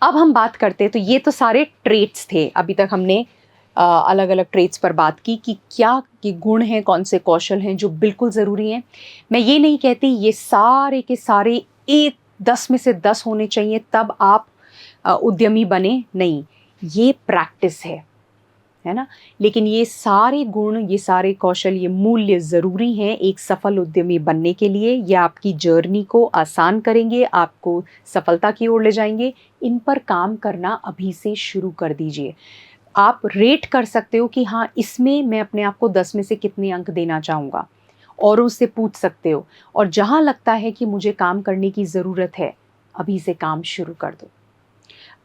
अब हम बात करते हैं, तो ये तो सारे ट्रेट्स थे। अभी तक हमने अलग अलग ट्रेट्स पर बात की कि क्या ये गुण हैं, कौन से कौशल हैं जो बिल्कुल ज़रूरी हैं। मैं ये नहीं कहती ये सारे के सारे एक 10 में से 10 होने चाहिए तब आप उद्यमी बने, नहीं, ये प्रैक्टिस है ना। लेकिन ये सारे गुण, ये सारे कौशल, ये मूल्य ज़रूरी हैं एक सफल उद्यमी बनने के लिए। ये आपकी जर्नी को आसान करेंगे, आपको सफलता की ओर ले जाएंगे। इन पर काम करना अभी से शुरू कर दीजिए। आप रेट कर सकते हो कि हाँ, इसमें मैं अपने आप को 10 में से कितने अंक देना चाहूँगा, और उससे पूछ सकते हो। और जहाँ लगता है कि मुझे काम करने की ज़रूरत है, अभी से काम शुरू कर दो।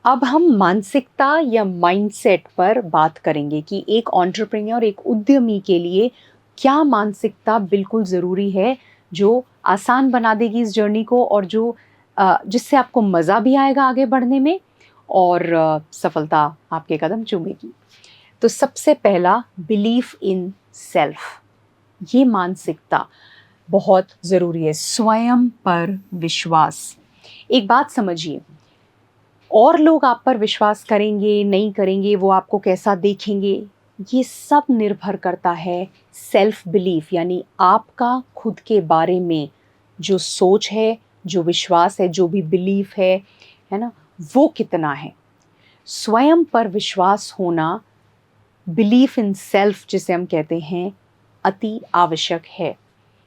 अब हम मानसिकता या माइंडसेट पर बात करेंगे कि एक एंटरप्रेन्योर, एक उद्यमी के लिए क्या मानसिकता बिल्कुल ज़रूरी है, जो आसान बना देगी इस जर्नी को, और जो जिससे आपको मज़ा भी आएगा आगे बढ़ने में, और सफलता आपके कदम चूमेगी। तो सबसे पहला, बिलीफ इन सेल्फ। ये मानसिकता बहुत ज़रूरी है, स्वयं पर विश्वास। एक बात समझिए, और लोग आप पर विश्वास करेंगे नहीं करेंगे, वो आपको कैसा देखेंगे, ये सब निर्भर करता है सेल्फ बिलीफ, यानी आपका खुद के बारे में जो सोच है, जो विश्वास है, जो भी बिलीफ है ना, वो कितना है। स्वयं पर विश्वास होना, बिलीफ इन सेल्फ जिसे हम कहते हैं, अति आवश्यक है।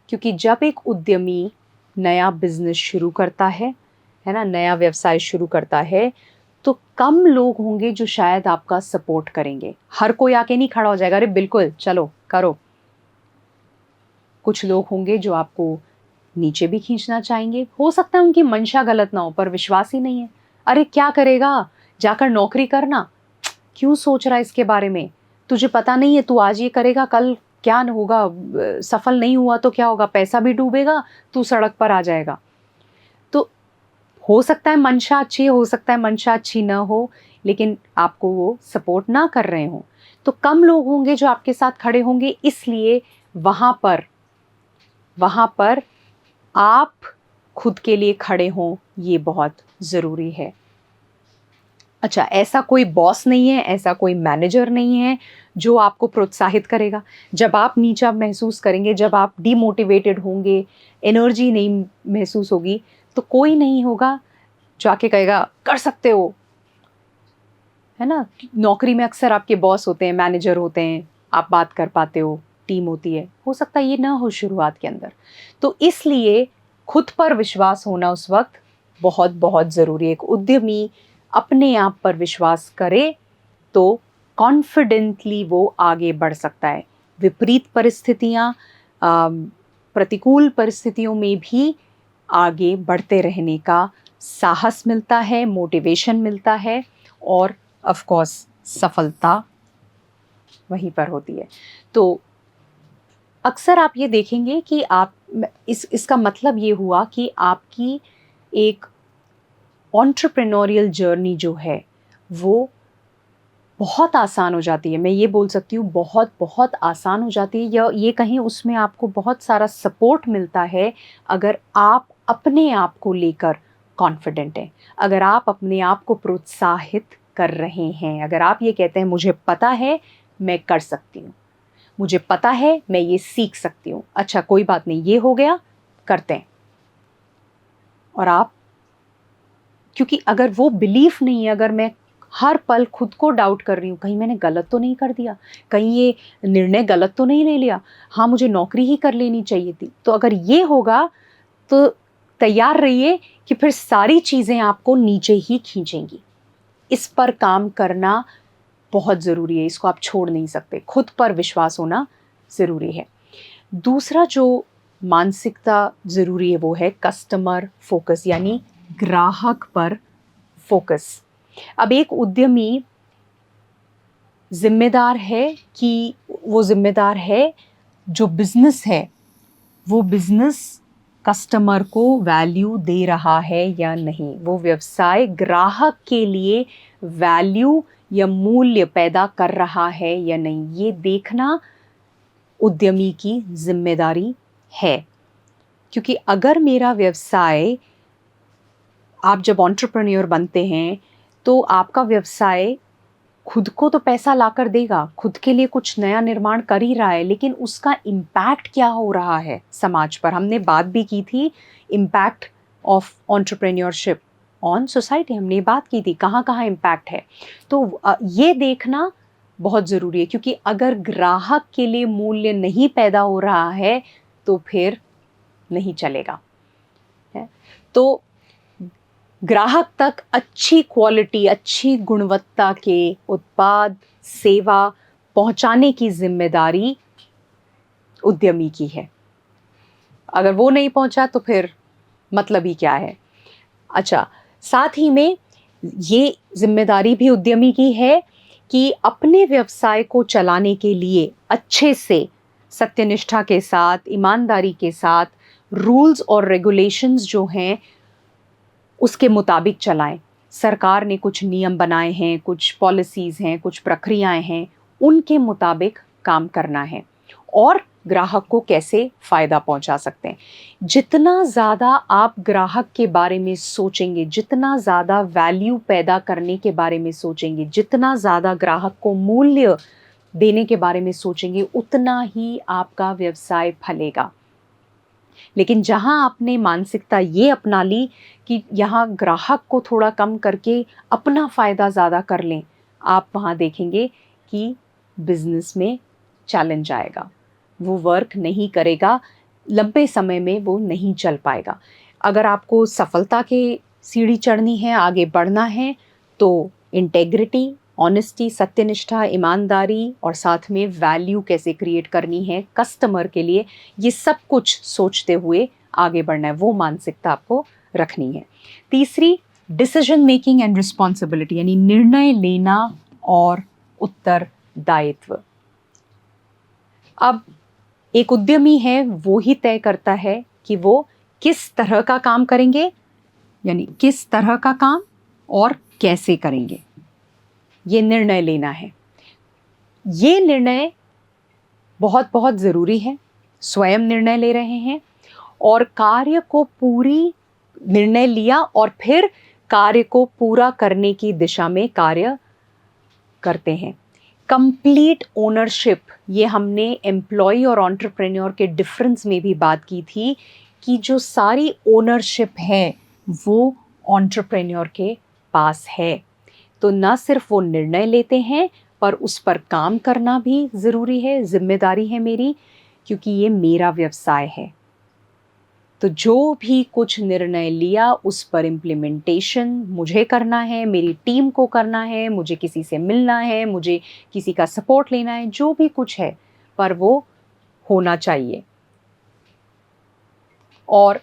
क्योंकि जब एक उद्यमी नया बिजनेस शुरू करता है ना, नया व्यवसाय शुरू करता है, तो कम लोग होंगे जो शायद आपका सपोर्ट करेंगे। हर कोई आके नहीं खड़ा हो जाएगा, अरे बिल्कुल चलो करो। कुछ लोग होंगे जो आपको नीचे भी खींचना चाहेंगे। हो सकता है उनकी मंशा गलत ना हो, पर विश्वास ही नहीं है। अरे क्या करेगा, जाकर नौकरी करना, क्यों सोच रहा है इसके बारे में, तुझे पता नहीं है, तू आज ये करेगा कल क्या होगा, सफल नहीं हुआ तो क्या होगा, पैसा भी डूबेगा, तू सड़क पर आ जाएगा। तो हो सकता है मंशा अच्छी, हो सकता है मंशा अच्छी ना हो, लेकिन आपको वो सपोर्ट ना कर रहे हो, तो कम लोग होंगे जो आपके साथ खड़े होंगे। इसलिए वहाँ पर आप खुद के लिए खड़े हों, ये बहुत ज़रूरी है। अच्छा, ऐसा कोई बॉस नहीं है, ऐसा कोई मैनेजर नहीं है जो आपको प्रोत्साहित करेगा। जब आप नीचा महसूस करेंगे, जब आप डीमोटिवेटेड होंगे, एनर्जी नहीं महसूस होगी, तो कोई नहीं होगा जो आके कहेगा कर सकते हो, है ना। नौकरी में अक्सर आपके बॉस होते हैं, मैनेजर होते हैं, आप बात कर पाते हो, टीम होती है, हो सकता है ये ना हो शुरुआत के अंदर। तो इसलिए खुद पर विश्वास होना उस वक्त बहुत बहुत ज़रूरी है। एक उद्यमी अपने आप पर विश्वास करे तो कॉन्फिडेंटली वो आगे बढ़ सकता है। विपरीत परिस्थितियाँ, प्रतिकूल परिस्थितियों में भी आगे बढ़ते रहने का साहस मिलता है, मोटिवेशन मिलता है, और ऑफ कोर्स सफलता वहीं पर होती है। तो अक्सर आप ये देखेंगे कि आप इसका मतलब ये हुआ कि आपकी एक एंटरप्रेन्योरियल जर्नी जो है वो बहुत आसान हो जाती है। मैं ये बोल सकती हूँ बहुत बहुत आसान हो जाती है, या ये कहीं उसमें आपको बहुत सारा सपोर्ट मिलता है अगर आप अपने आप को लेकर कॉन्फिडेंट हैं, अगर आप अपने आप को प्रोत्साहित कर रहे हैं, अगर आप ये कहते हैं मुझे पता है मैं कर सकती हूँ, मुझे पता है मैं ये सीख सकती हूँ, अच्छा कोई बात नहीं, ये हो गया, करते हैं। और आप, क्योंकि अगर वो बिलीफ नहीं है, अगर मैं हर पल खुद को डाउट कर रही हूँ, कहीं मैंने गलत तो नहीं कर दिया, कहीं ये निर्णय गलत तो नहीं ले लिया, हाँ मुझे नौकरी ही कर लेनी चाहिए थी, तो अगर ये होगा तो तैयार रहिए कि फिर सारी चीज़ें आपको नीचे ही खींचेंगी। इस पर काम करना बहुत ज़रूरी है, इसको आप छोड़ नहीं सकते। खुद पर विश्वास होना ज़रूरी है। दूसरा जो मानसिकता ज़रूरी है वो है कस्टमर फोकस, यानी ग्राहक पर फोकस। अब एक उद्यमी जिम्मेदार है कि वो जिम्मेदार है, जो बिजनेस है वो बिजनेस कस्टमर को वैल्यू दे रहा है या नहीं, वो व्यवसाय ग्राहक के लिए वैल्यू या मूल्य पैदा कर रहा है या नहीं, ये देखना उद्यमी की जिम्मेदारी है। क्योंकि अगर मेरा व्यवसाय, आप जब एंटरप्रेन्योर बनते हैं तो आपका व्यवसाय खुद को तो पैसा लाकर देगा, खुद के लिए कुछ नया निर्माण कर ही रहा है, लेकिन उसका इम्पैक्ट क्या हो रहा है समाज पर। हमने बात भी की थी impact of entrepreneurship on society, हमने बात की थी कहाँ कहाँ इम्पैक्ट है। तो ये देखना बहुत ज़रूरी है, क्योंकि अगर ग्राहक के लिए मूल्य नहीं पैदा हो रहा है तो फिर नहीं चलेगा है। तो ग्राहक तक अच्छी क्वालिटी, अच्छी गुणवत्ता के उत्पाद सेवा पहुंचाने की जिम्मेदारी उद्यमी की है। अगर वो नहीं पहुंचा तो फिर मतलब ही क्या है। अच्छा, साथ ही में ये जिम्मेदारी भी उद्यमी की है कि अपने व्यवसाय को चलाने के लिए अच्छे से सत्यनिष्ठा के साथ, ईमानदारी के साथ रूल्स और रेगुलेशंस जो हैं उसके मुताबिक चलाएं। सरकार ने कुछ नियम बनाए हैं, कुछ पॉलिसीज़ हैं, कुछ प्रक्रियाएं हैं, उनके मुताबिक काम करना है और ग्राहक को कैसे फ़ायदा पहुंचा सकते हैं। जितना ज़्यादा आप ग्राहक के बारे में सोचेंगे, जितना ज़्यादा वैल्यू पैदा करने के बारे में सोचेंगे, जितना ज़्यादा ग्राहक को मूल्य देने के बारे में सोचेंगे, उतना ही आपका व्यवसाय फलेगा। लेकिन जहां आपने मानसिकता ये अपना ली कि यहाँ ग्राहक को थोड़ा कम करके अपना फ़ायदा ज़्यादा कर लें, आप वहाँ देखेंगे कि बिजनेस में चैलेंज आएगा, वो वर्क नहीं करेगा, लंबे समय में वो नहीं चल पाएगा। अगर आपको सफलता के सीढ़ी चढ़नी है, आगे बढ़ना है, तो इंटेग्रिटी, ऑनेस्टी, सत्यनिष्ठा, ईमानदारी और साथ में वैल्यू कैसे क्रिएट करनी है कस्टमर के लिए, ये सब कुछ सोचते हुए आगे बढ़ना है, वो मानसिकता आपको रखनी है। तीसरी, डिसीजन मेकिंग एंड रिस्पॉन्सिबिलिटी, यानी निर्णय लेना और उत्तरदायित्व। अब एक उद्यमी है वो ही तय करता है कि वो किस तरह का काम करेंगे, यानी किस तरह का काम और कैसे करेंगे, ये निर्णय लेना है। ये निर्णय बहुत बहुत ज़रूरी है। स्वयं निर्णय ले रहे हैं और कार्य को पूरी निर्णय लिया और फिर कार्य को पूरा करने की दिशा में कार्य करते हैं। कंप्लीट ओनरशिप, ये हमने एम्प्लॉय और एंटरप्रेन्योर के डिफरेंस में भी बात की थी कि जो सारी ओनरशिप है वो एंटरप्रेन्योर के पास है। तो ना सिर्फ वो निर्णय लेते हैं पर उस पर काम करना भी ज़रूरी है, जिम्मेदारी है मेरी, क्योंकि ये मेरा व्यवसाय है। तो जो भी कुछ निर्णय लिया उस पर इम्प्लीमेंटेशन मुझे करना है, मेरी टीम को करना है, मुझे किसी से मिलना है, मुझे किसी का सपोर्ट लेना है, जो भी कुछ है पर वो होना चाहिए। और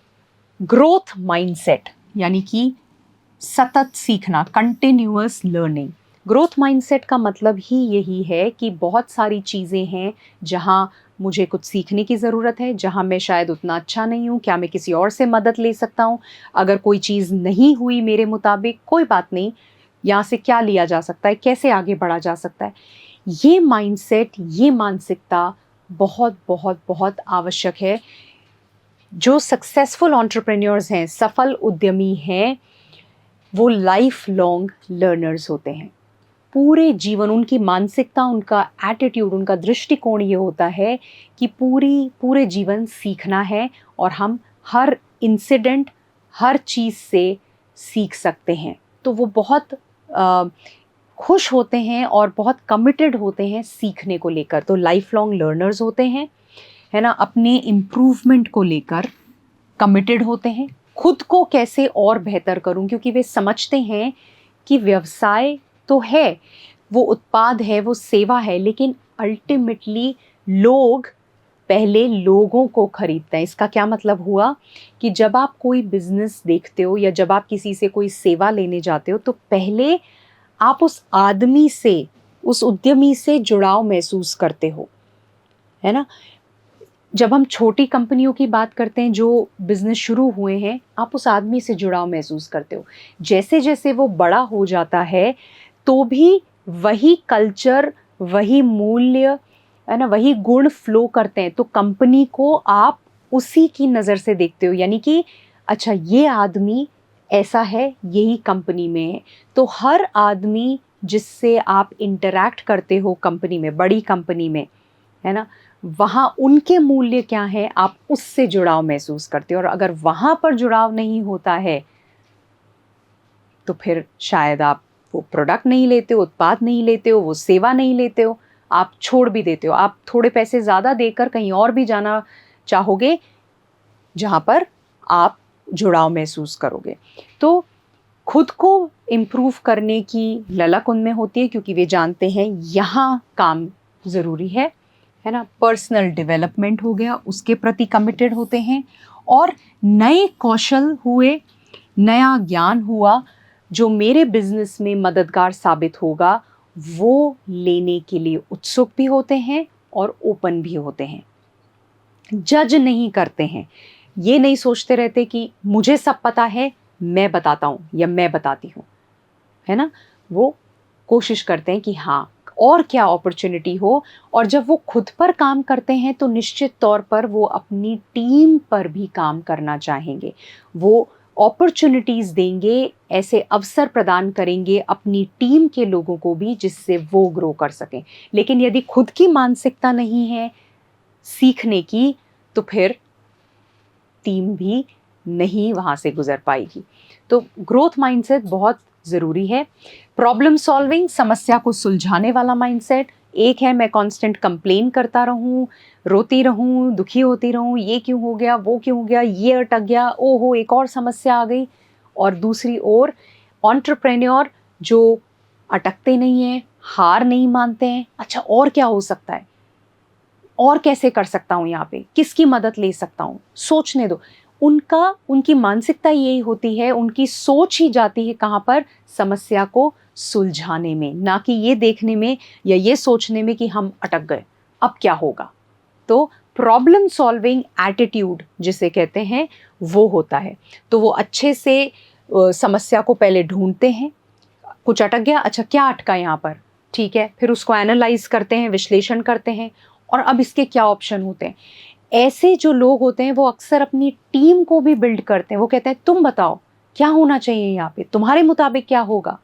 ग्रोथ माइंडसेट, यानी कि सतत सीखना, कंटिन्यूअस लर्निंग। ग्रोथ माइंडसेट का मतलब ही यही है कि बहुत सारी चीज़ें हैं जहां मुझे कुछ सीखने की ज़रूरत है, जहां मैं शायद उतना अच्छा नहीं हूं, क्या मैं किसी और से मदद ले सकता हूं, अगर कोई चीज़ नहीं हुई मेरे मुताबिक, कोई बात नहीं, यहाँ से क्या लिया जा सकता है, कैसे आगे बढ़ा जा सकता है। ये माइंडसेट, ये मानसिकता बहुत बहुत बहुत आवश्यक है। जो सक्सेसफुल एंटरप्रेन्योर्स हैं, सफल उद्यमी हैं, वो लाइफ लॉन्ग लर्नर्स होते हैं। पूरे जीवन उनकी मानसिकता, उनका एटीट्यूड, उनका दृष्टिकोण ये होता है कि पूरे जीवन सीखना है और हम हर इंसिडेंट, हर चीज़ से सीख सकते हैं। तो वो बहुत खुश होते हैं और बहुत कमिटेड होते हैं सीखने को लेकर। तो लाइफ लॉन्ग लर्नर्स होते हैं, है ना, अपने इम्प्रूवमेंट को लेकर कमिटेड होते हैं। खुद को कैसे और बेहतर करूं, क्योंकि वे समझते हैं कि व्यवसाय तो है, वो उत्पाद है, वो सेवा है, लेकिन अल्टीमेटली लोग पहले लोगों को खरीदते हैं। इसका क्या मतलब हुआ कि जब आप कोई बिजनेस देखते हो या जब आप किसी से कोई सेवा लेने जाते हो तो पहले आप उस आदमी से, उस उद्यमी से जुड़ाव महसूस करते हो, है ना। जब हम छोटी कंपनियों की बात करते हैं जो बिजनेस शुरू हुए हैं, आप उस आदमी से जुड़ाव महसूस करते हो। जैसे जैसे वो बड़ा हो जाता है तो भी वही कल्चर, वही मूल्य, है ना, वही गुण फ्लो करते हैं। तो कंपनी को आप उसी की नज़र से देखते हो, यानी कि अच्छा ये आदमी ऐसा है, यही कंपनी में है। तो हर आदमी जिससे आप इंटरैक्ट करते हो कंपनी में, बड़ी कंपनी में, है ना, वहाँ उनके मूल्य क्या हैं, आप उससे जुड़ाव महसूस करते हो। और अगर वहाँ पर जुड़ाव नहीं होता है तो फिर शायद आप वो प्रोडक्ट नहीं लेते हो, उत्पाद नहीं लेते हो, वो सेवा नहीं लेते हो, आप छोड़ भी देते हो। आप थोड़े पैसे ज़्यादा देकर कहीं और भी जाना चाहोगे जहाँ पर आप जुड़ाव महसूस करोगे। तो खुद को इम्प्रूव करने की ललक उनमें होती है, क्योंकि वे जानते हैं यहाँ काम ज़रूरी है ना। पर्सनल डेवलपमेंट हो गया, उसके प्रति कमिटेड होते हैं। और नए कौशल हुए, नया ज्ञान हुआ जो मेरे बिजनेस में मददगार साबित होगा, वो लेने के लिए उत्सुक भी होते हैं और ओपन भी होते हैं। जज नहीं करते हैं, ये नहीं सोचते रहते कि मुझे सब पता है, मैं बताता हूँ या मैं बताती हूँ, है ना। वो कोशिश करते हैं कि हाँ और क्या अपॉर्चुनिटी हो। और जब वो खुद पर काम करते हैं तो निश्चित तौर पर वो अपनी टीम पर भी काम करना चाहेंगे। वो अपॉर्चुनिटीज़ देंगे, ऐसे अवसर प्रदान करेंगे अपनी टीम के लोगों को भी, जिससे वो ग्रो कर सकें। लेकिन यदि खुद की मानसिकता नहीं है सीखने की, तो फिर टीम भी नहीं वहाँ से गुजर पाएगी। तो ग्रोथ माइंडसेट बहुत ज़रूरी है। प्रॉब्लम सॉल्विंग, समस्या को सुलझाने वाला माइंडसेट। एक है मैं कांस्टेंट कंप्लेन करता रहूं, रोती रहूं, दुखी होती रहूं, ये क्यों हो गया, वो क्यों हो गया, ये अटक गया, ओहो एक और समस्या आ गई। और दूसरी ओर एंटरप्रेन्योर जो अटकते नहीं हैं, हार नहीं मानते हैं, अच्छा और क्या हो सकता है, और कैसे कर सकता हूँ, यहाँ पे किसकी मदद ले सकता हूँ, सोचने दो। उनकी मानसिकता यही होती है, उनकी सोच ही जाती है कहाँ पर, समस्या को सुलझाने में, ना कि ये देखने में या ये सोचने में कि हम अटक गए, अब क्या होगा। तो प्रॉब्लम सॉल्विंग एटीट्यूड जिसे कहते हैं वो होता है। तो वो अच्छे से समस्या को पहले ढूंढते हैं, कुछ अटक गया, अच्छा क्या अटका यहाँ पर, ठीक है, फिर उसको एनालाइज करते हैं, विश्लेषण करते हैं, और अब इसके क्या ऑप्शन होते हैं। ऐसे जो लोग होते हैं वो अक्सर अपनी टीम को भी बिल्ड करते हैं। वो कहते हैं तुम बताओ क्या होना चाहिए यहाँ पे, तुम्हारे मुताबिक क्या होगा,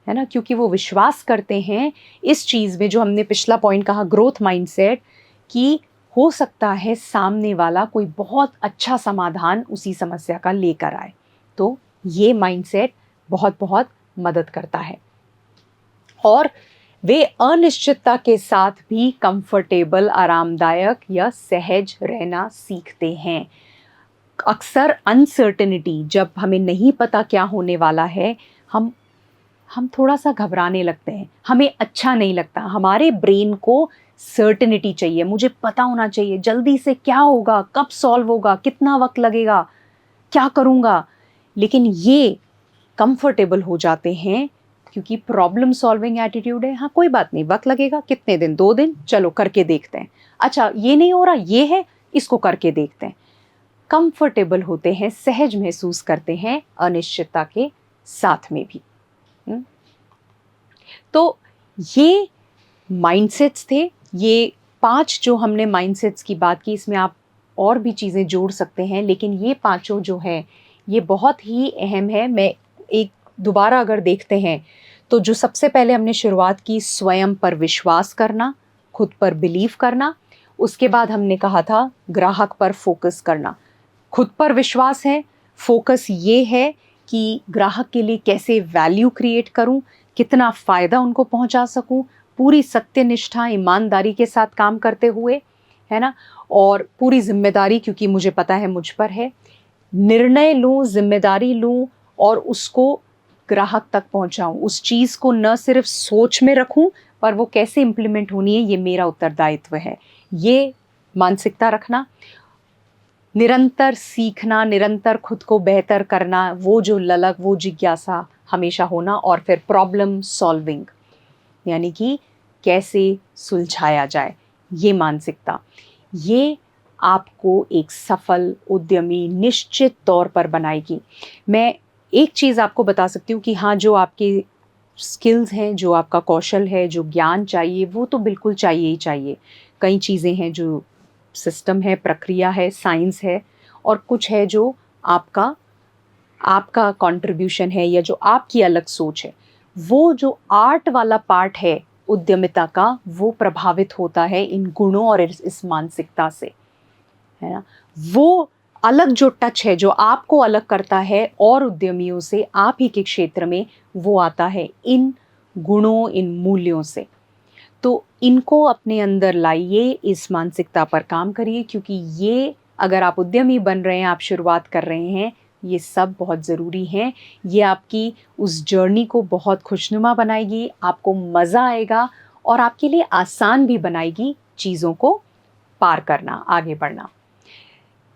है ना। क्योंकि वो विश्वास करते हैं इस चीज़ में, जो हमने पिछला पॉइंट कहा ग्रोथ माइंडसेट, कि हो सकता है सामने वाला कोई बहुत अच्छा समाधान उसी समस्या का लेकर आए। तो ये माइंडसेट बहुत बहुत मदद करता है। और वे अनिश्चितता के साथ भी कंफर्टेबल, आरामदायक या सहज रहना सीखते हैं। अक्सर अनसर्टेनिटी, जब हमें नहीं पता क्या होने वाला है, हम थोड़ा सा घबराने लगते हैं, हमें अच्छा नहीं लगता। हमारे ब्रेन को सर्टेनिटी चाहिए, मुझे पता होना चाहिए जल्दी से क्या होगा, कब सॉल्व होगा, कितना वक्त लगेगा, क्या करूँगा। लेकिन ये कंफर्टेबल हो जाते हैं क्योंकि प्रॉब्लम सॉल्विंग एटीट्यूड है। हाँ कोई बात नहीं, वक्त लगेगा, कितने दिन, 2 दिन, चलो करके देखते हैं, अच्छा ये नहीं हो रहा, ये है, इसको करके देखते हैं। कंफर्टेबल होते हैं, सहज महसूस करते हैं अनिश्चितता के साथ में भी। तो ये माइंडसेट्स थे, ये 5 जो हमने माइंडसेट्स की बात की, इसमें आप और भी चीज़ें जोड़ सकते हैं, लेकिन ये पांचों जो है ये बहुत ही अहम है। मैं एक दोबारा अगर देखते हैं तो जो सबसे पहले हमने शुरुआत की, स्वयं पर विश्वास करना, खुद पर बिलीव करना। उसके बाद हमने कहा था ग्राहक पर फोकस करना। खुद पर विश्वास है, फोकस ये है कि ग्राहक के लिए कैसे वैल्यू क्रिएट करूं, कितना फ़ायदा उनको पहुंचा सकूं, पूरी सत्यनिष्ठा, ईमानदारी के साथ काम करते हुए, है ना, और पूरी जिम्मेदारी, क्योंकि मुझे पता है मुझ पर है, निर्णय लूं, जिम्मेदारी लूं और उसको ग्राहक तक पहुंचाऊं। उस चीज़ को न सिर्फ सोच में रखूं, पर वो कैसे इम्प्लीमेंट होनी है ये मेरा उत्तरदायित्व है। ये मानसिकता रखना, निरंतर सीखना, निरंतर खुद को बेहतर करना, वो जो ललक, वो जिज्ञासा हमेशा होना। और फिर प्रॉब्लम सॉल्विंग, यानी कि कैसे सुलझाया जाए, ये मानसिकता, ये आपको एक सफल उद्यमी निश्चित तौर पर बनाएगी। मैं एक चीज़ आपको बता सकती हूँ कि हाँ, जो आपके स्किल्स हैं, जो आपका कौशल है, जो ज्ञान चाहिए, वो तो बिल्कुल चाहिए ही चाहिए। कई चीज़ें हैं जो सिस्टम है, प्रक्रिया है, साइंस है, और कुछ है जो आपका आपका कंट्रीब्यूशन है या जो आपकी अलग सोच है, वो जो आर्ट वाला पार्ट है उद्यमिता का, वो प्रभावित होता है इन गुणों और इस मानसिकता से, है ना। वो अलग जो टच है जो आपको अलग करता है और उद्यमियों से आप ही के क्षेत्र में, वो आता है इन गुणों, इन मूल्यों से। तो इनको अपने अंदर लाइए, इस मानसिकता पर काम करिए, क्योंकि ये अगर आप उद्यमी बन रहे हैं, आप शुरुआत कर रहे हैं, ये सब बहुत ज़रूरी हैं। ये आपकी उस जर्नी को बहुत खुशनुमा बनाएगी, आपको मज़ा आएगा और आपके लिए आसान भी बनाएगी चीज़ों को पार करना, आगे बढ़ना।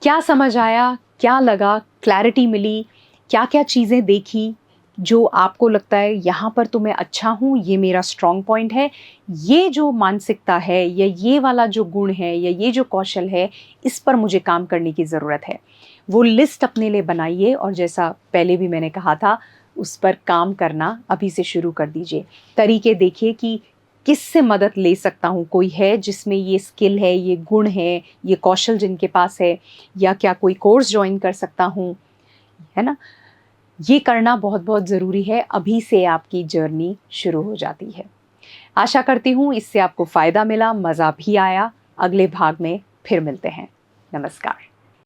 क्या समझ आया, क्या लगा, क्लैरिटी मिली, क्या-क्या चीज़ें देखी जो आपको लगता है यहाँ पर तो मैं अच्छा हूँ, ये मेरा स्ट्रॉन्ग पॉइंट है, ये जो मानसिकता है या ये वाला जो गुण है या ये जो कौशल है, इस पर मुझे काम करने की ज़रूरत है। वो लिस्ट अपने लिए बनाइए और जैसा पहले भी मैंने कहा था, उस पर काम करना अभी से शुरू कर दीजिए। तरीके देखिए कि किससे मदद ले सकता हूँ, कोई है जिसमें ये स्किल है, ये गुण है, ये कौशल जिनके पास है, या क्या कोई कोर्स जॉइन कर सकता हूँ, है ना? ये करना बहुत-बहुत ज़रूरी है, अभी से आपकी जर्नी शुरू हो जाती है। आशा करती हूँ इससे आपको फ़ायदा मिला, मज़ा भी आया। अगले भाग में फिर मिलते हैं। नमस्कार।